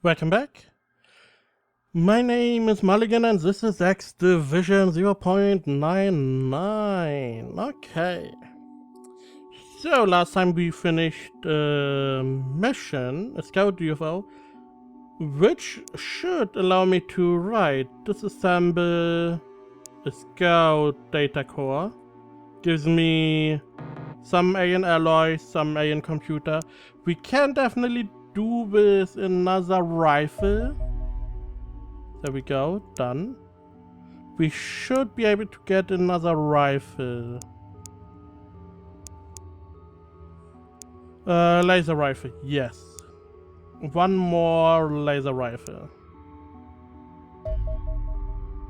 Welcome back. My name is Mulligan and this is X Division 0.99. Okay. So last time we finished a mission, a scout UFO, which should allow me to disassemble a scout data core. Gives me some alien alloys, some alien computer. We can definitely do with another rifle. There we go, done. We should be able to get another rifle. Laser rifle, yes. One more laser rifle.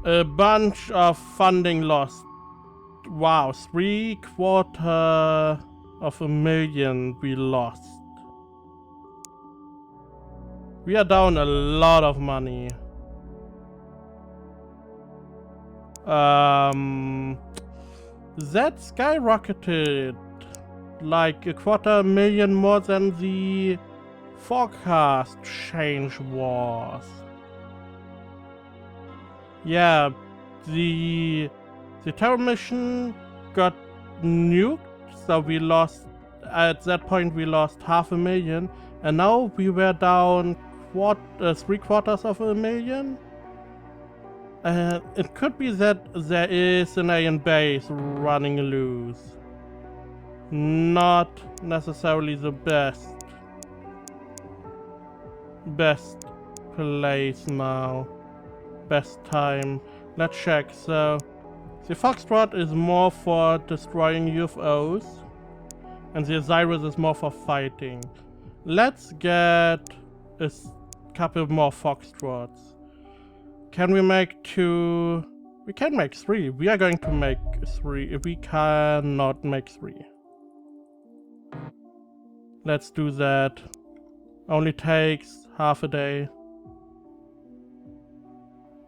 A bunch of funding lost. Wow, 750,000 we lost. We are down a lot of money. That skyrocketed like 250,000 more than the forecast change was. Yeah, the terror mission got nuked, so we lost, at that point we lost 500,000, and now we were down 750,000. It could be that there is an alien base running loose. Not necessarily the best place now. Best time. Let's check. So the Foxtrot is more for destroying UFOs, and the Osiris is more for fighting. Let's get a couple more Foxtrots. Can we make 2? We can make 3. We are going to make 3. We cannot make 3. Let's do that. Only takes half a day.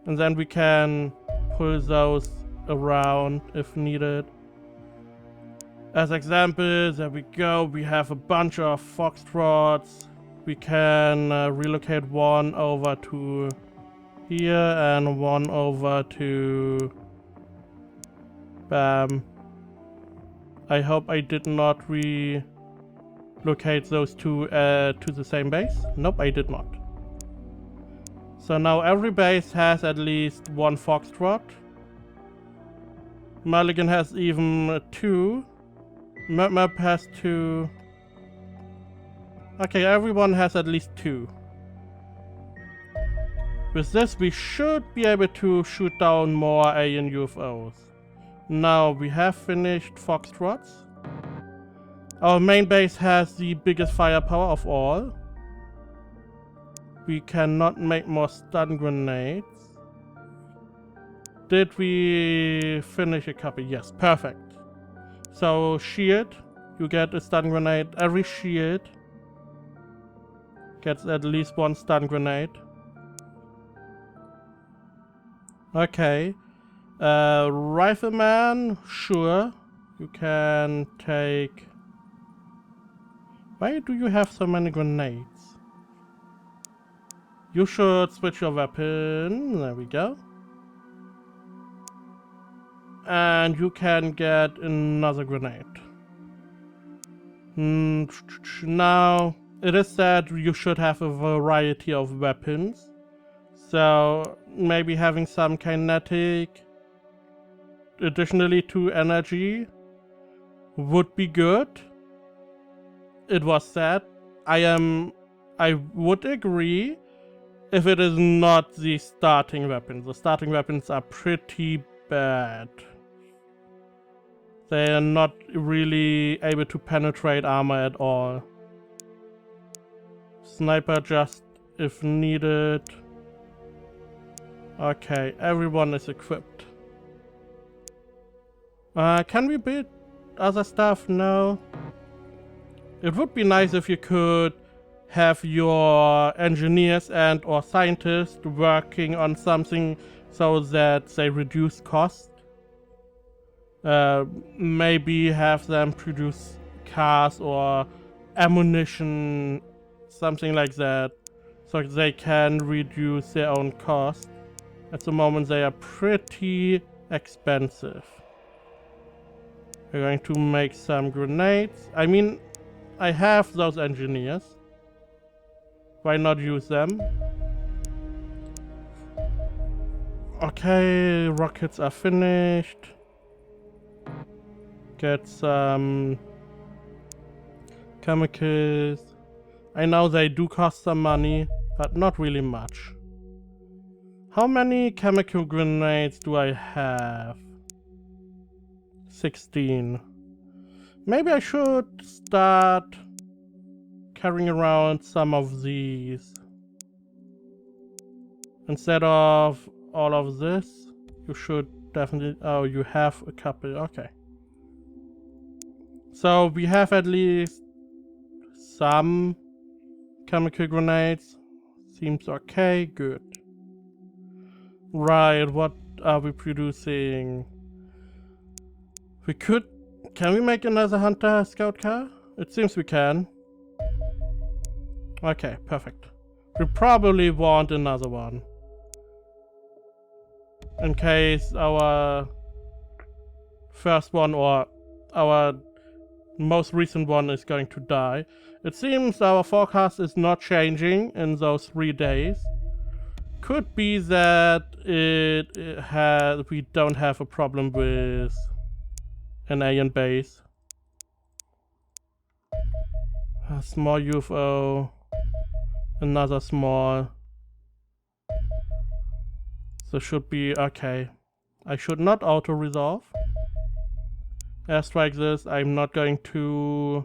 And then we can pull those around if needed. As example, there we go. We have a bunch of Foxtrots. We can relocate one over to here and one over to bam. I hope I did not relocate those two to the same base. Nope, I did not. So now every base has at least one Foxtrot. Mulligan has even 2. Map has 2. Okay, everyone has at least 2. With this, we should be able to shoot down more alien UFOs. Now, we have finished Foxtrots. Our main base has the biggest firepower of all. We cannot make more stun grenades. Did we finish a couple? Yes, perfect. So, shield, you get a stun grenade. Every shield gets at least one stun grenade. Okay. Rifleman, sure. You can take... Why do you have so many grenades? You should switch your weapon. There we go. And you can get another grenade. Now, it is said you should have a variety of weapons. So, maybe having some kinetic additionally to energy would be good. It was said. I would agree if it is not the starting weapons. The starting weapons are pretty bad. They are not really able to penetrate armor at all. Sniper just if needed. Okay, everyone is equipped. Can we build other stuff? No. It would be nice if you could have your engineers and or scientists working on something so that they reduce cost. Maybe have them produce cars or ammunition, something like that. so they can reduce their own cost. At the moment they are pretty expensive. We're going to make some grenades. I mean, I have those engineers. Why not use them? Okay, rockets are finished. Get some chemicals. I know they do cost some money, but not really much. How many chemical grenades do I have? 16. Maybe I should start carrying around some of these. Instead of all of this, you should definitely... Oh, you have a couple. Okay. So we have at least some chemical grenades. Seems okay. Good. Right, what are we producing? We could... Can we make another hunter scout car? It seems we can. Okay, perfect. We probably want another one. In case our first one or our most recent one is going to die. It seems our forecast is not changing in those 3 days. Could be that we don't have a problem with an alien base. A small UFO. Another small. So should be okay. I should not auto-resolve. Airstrike this. I'm not going to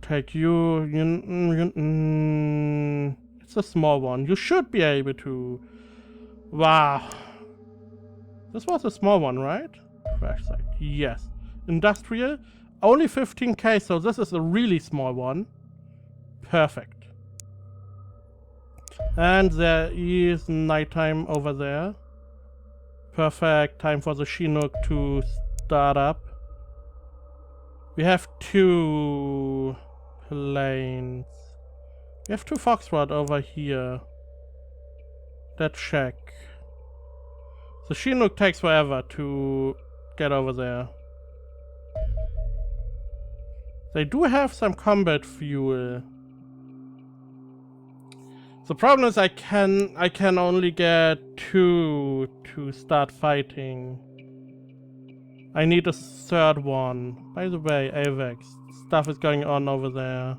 take you. It's a small one. You should be able to. Wow. This was a small one, right? Crash site. Yes. Industrial. Only 15k, so this is a really small one. Perfect. And there is nighttime over there. Perfect. Time for the Chinook to start up. We have 2 planes. We have 2 Foxtrot over here. Let's check. The Chinook takes forever to get over there. They do have some combat fuel. The problem is I can only get 2 to start fighting. I need a third one. By the way, AVEX, stuff is going on over there.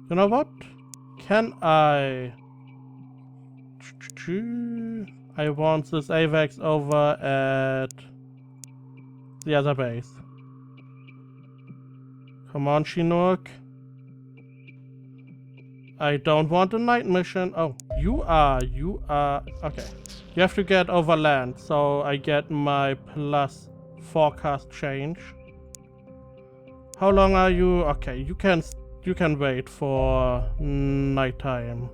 You know what? Can I want this AVEX over at the other base. Come on, Chinook. I don't want a night mission. Oh, you are. Okay. You have to get over land, so I get my plus forecast change. How long are you? Okay, you can wait for nighttime.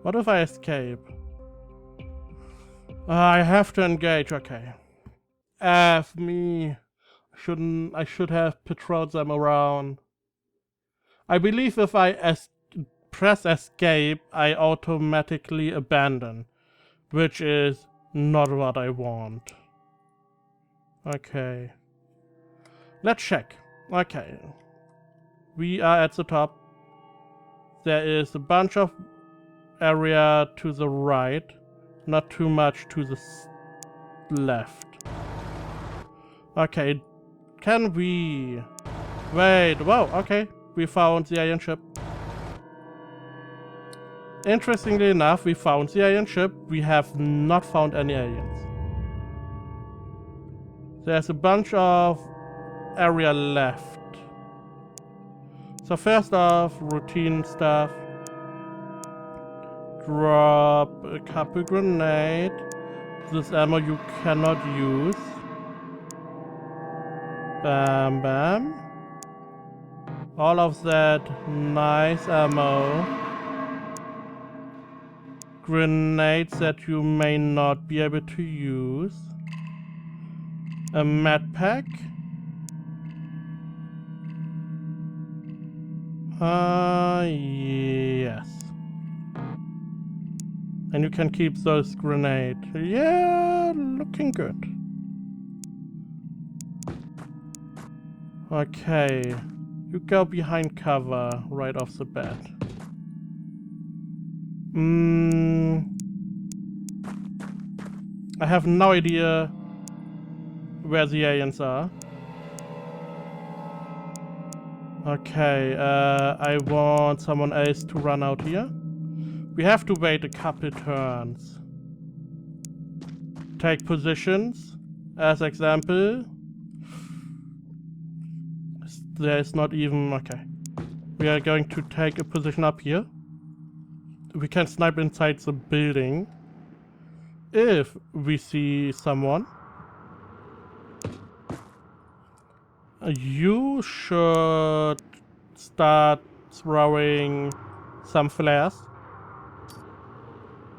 What if I escape? I have to engage. Okay. F me. I should have patrolled them around. I believe if I press escape, I automatically abandon, which is not what I want. Okay. Let's check. Okay. We are at the top. There is a bunch of area to the right, not too much to the left. Okay. Can we... Wait, whoa, okay. We found the alien ship. Interestingly enough, we found the alien ship. We have not found any aliens. There's a bunch of area left. So first off, routine stuff. Drop a couple grenade. This ammo you cannot use. Bam, bam. All of that nice ammo. Grenades that you may not be able to use. A med pack. Yes. And you can keep those grenades. Yeah, looking good. Okay. You go behind cover right off the bat. I have no idea where the aliens are. Okay, I want someone else to run out here. We have to wait a couple turns. Take positions. As example. There's not even... okay. We are going to take a position up here. We can snipe inside the building. If we see someone. You should start throwing some flares.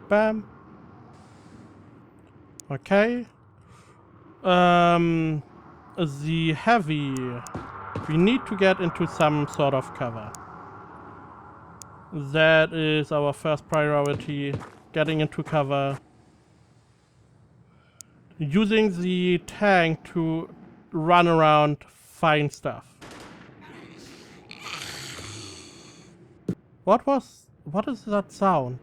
Bam. Okay. The heavy. We need to get into some sort of cover. That is our first priority. Getting into cover. Using the tank to run around, find stuff. What is that sound?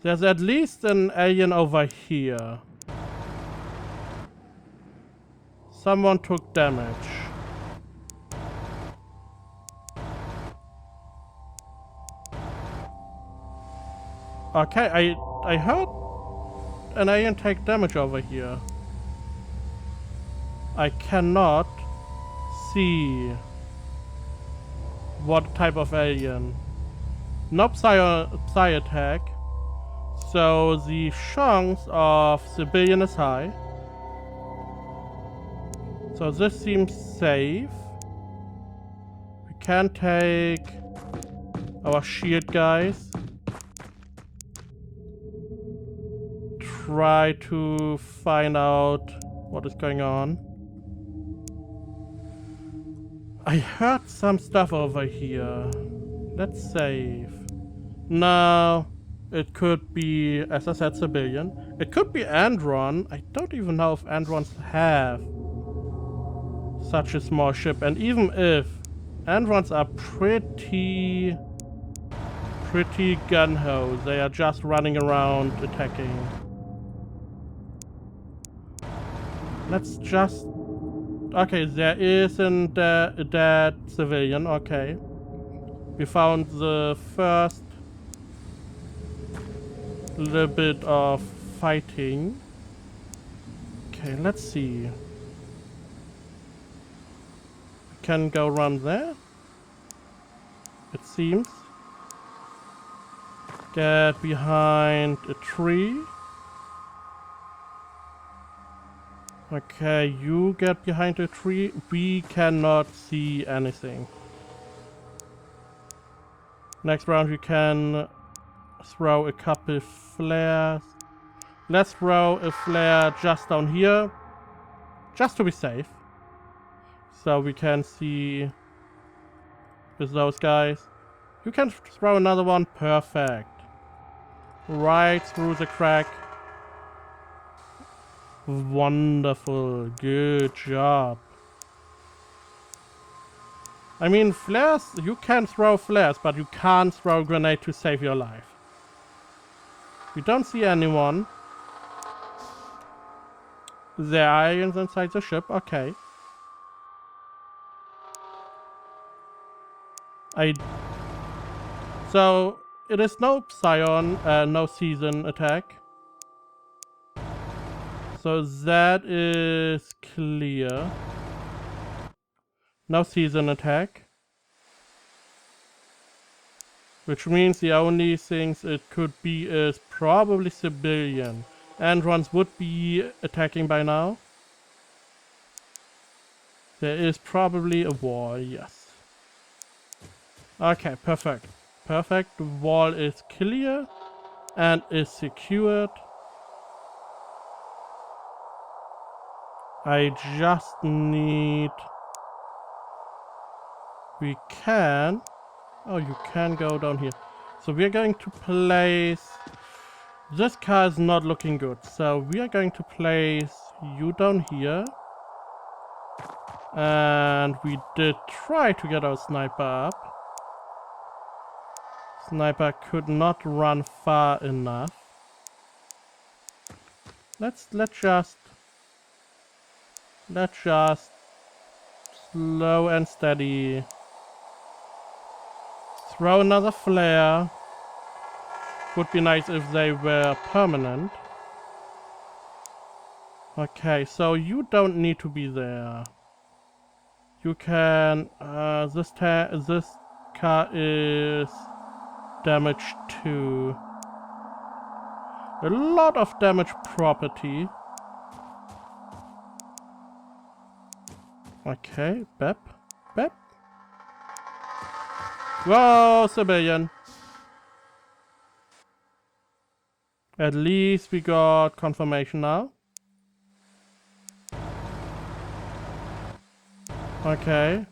There's at least an alien over here. Someone took damage. Okay, I heard an alien take damage over here. I cannot see what type of alien. No psi attack. So the chance of civilian is high. So this seems safe. We can take our shield guys. Try to find out what is going on. I heard some stuff over here. Let's save. No, it could be, as I said, civilian. It could be Andron. I don't even know if Androns have such a small ship. And even if, Androns are pretty gun-ho. They are just running around attacking. Let's just... okay, there isn't a dead civilian. Okay. We found the first little bit of fighting. Okay, let's see. We can go run there. It seems. Get behind a tree. Okay, you get behind a tree. We cannot see anything. Next round you can throw a couple flares. Let's throw a flare just down here. Just to be safe. So we can see with those guys. You can throw another one. Perfect. Right through the crack. Wonderful. Good job. I mean, flares, you can throw flares, but you can't throw a grenade to save your life. We don't see anyone. There are aliens inside the ship. Okay. So, it is no Psion, no season attack. So that is clear. No season attack. Which means the only things it could be is probably civilian. Androns would be attacking by now. There is probably a wall, yes. Okay, perfect. Perfect. The wall is clear and is secured. I just need... we can Oh, you can go down here. So we are going to place... This car is not looking good. So we are going to place you down here. And we did try to get our sniper up. Sniper could not run far enough. Let's just slow and steady. Throw another flare. Would be nice if they were permanent. Okay, so you don't need to be there. You can... this car is damaged too. A lot of damaged property. Okay, Bep. Bep. Whoa, civilian. At least we got confirmation now. Okay.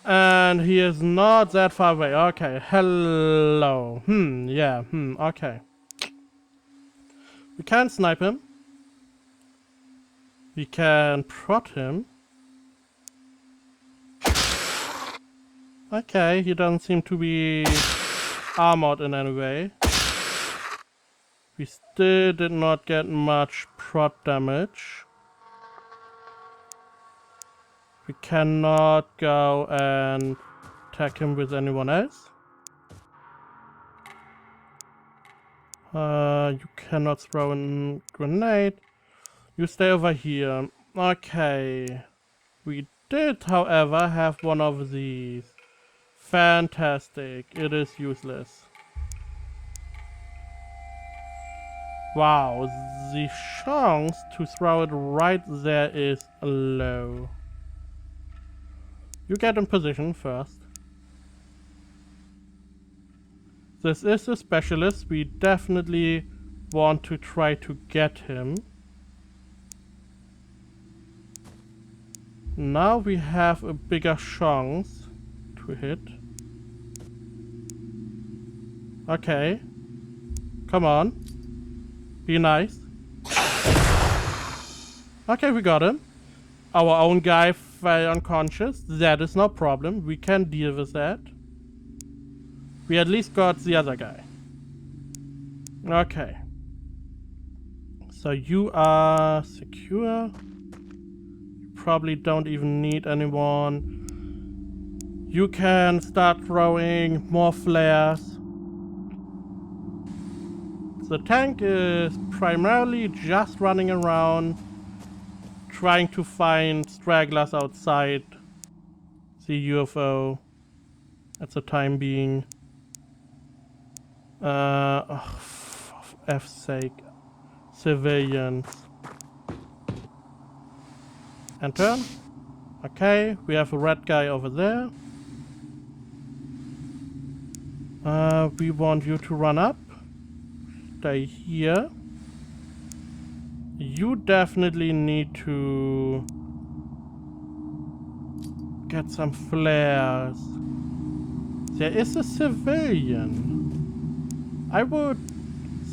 And he is not that far away. Okay, hello. Yeah, okay. We can snipe him. We can prod him. Okay, he doesn't seem to be armored in any way. We still did not get much prod damage. We cannot go and attack him with anyone else. You cannot throw a grenade. You stay over here. Okay. We did, however, have one of these. Fantastic. It is useless. Wow, the chance to throw it right there is low. You get in position first. This is a specialist. We definitely want to try to get him. Now we have a bigger chance to hit. Okay. Come on. Be nice. Okay, we got him. Our own guy fell unconscious. That is no problem. We can deal with that. We at least got the other guy. Okay. So you are secure. You probably don't even need anyone. You can start throwing more flares. The tank is primarily just running around, trying to find stragglers outside the UFO at the time being. Oh, for F's sake. Civilians. And turn. Okay, we have a red guy over there. We want you to run up. Stay here. You definitely need to get some flares. There is a civilian. I would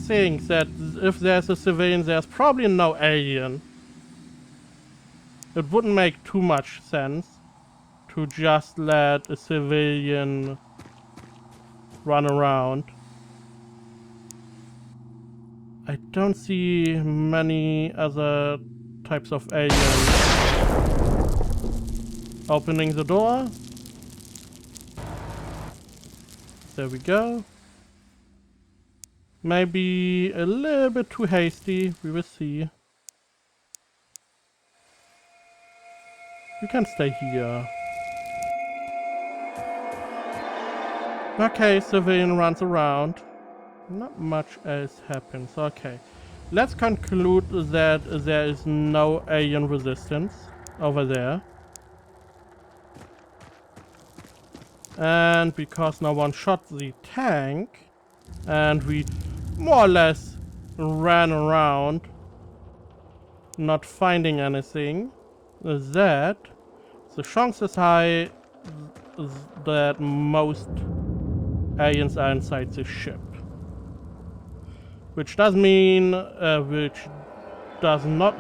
think that if there's a civilian, there's probably no alien. It wouldn't make too much sense to just let a civilian run around. I don't see many other types of aliens. Opening the door. There we go. Maybe a little bit too hasty. We will see. You can stay here. Okay, civilian runs around. Not much else happens. Okay. Let's conclude that there is no alien resistance over there. And because no one shot the tank, and we more or less ran around not finding anything, that the chance is high that most aliens are inside the ship. Which does not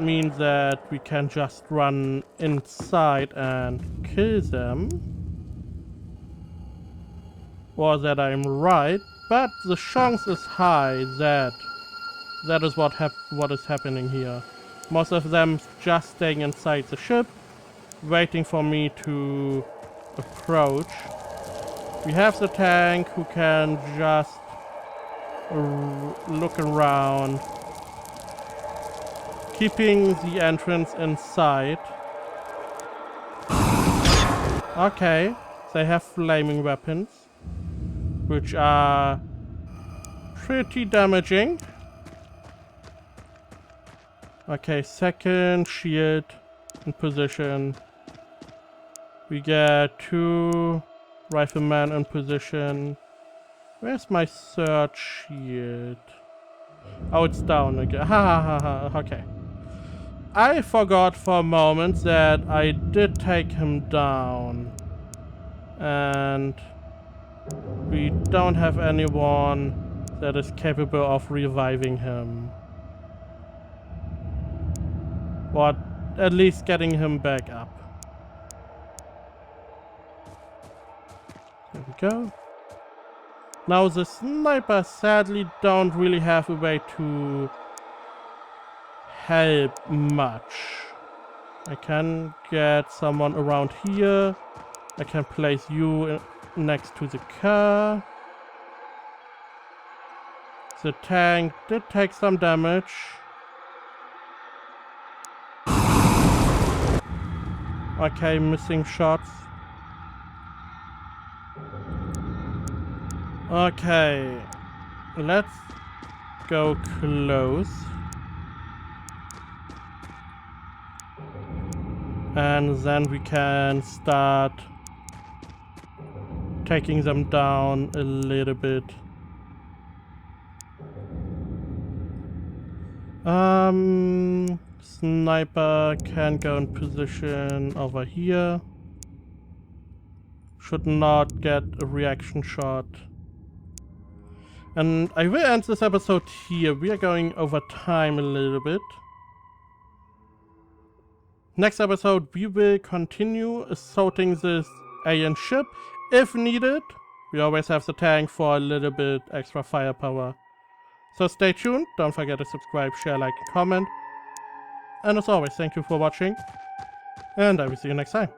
mean that we can just run inside and kill them. Or that I'm right, but the chance is high that is what is happening here. Most of them just staying inside the ship, waiting for me to approach. We have the tank who can just look around, keeping the entrance in sight. Okay, they have flaming weapons, which are pretty damaging. Okay, second shield in position. We get 2 riflemen in position. Where's my third shield? Oh, it's down again. Ha ha ha ha. Okay. I forgot for a moment that I did take him down. And we don't have anyone that is capable of reviving him. Or at least getting him back up. There we go. Now the snipers sadly don't really have a way to help much. I can get someone around here. I can place you next to the car. The tank did take some damage. Okay, missing shots. Okay, let's go close. And then we can start taking them down a little bit. Sniper can go in position over here. Should not get a reaction shot. And I will end this episode here. We are going over time a little bit. Next episode, we will continue assaulting this alien ship if needed. We always have the tank for a little bit extra firepower. So stay tuned, don't forget to subscribe, share, like, and comment. And as always, thank you for watching, and I will see you next time.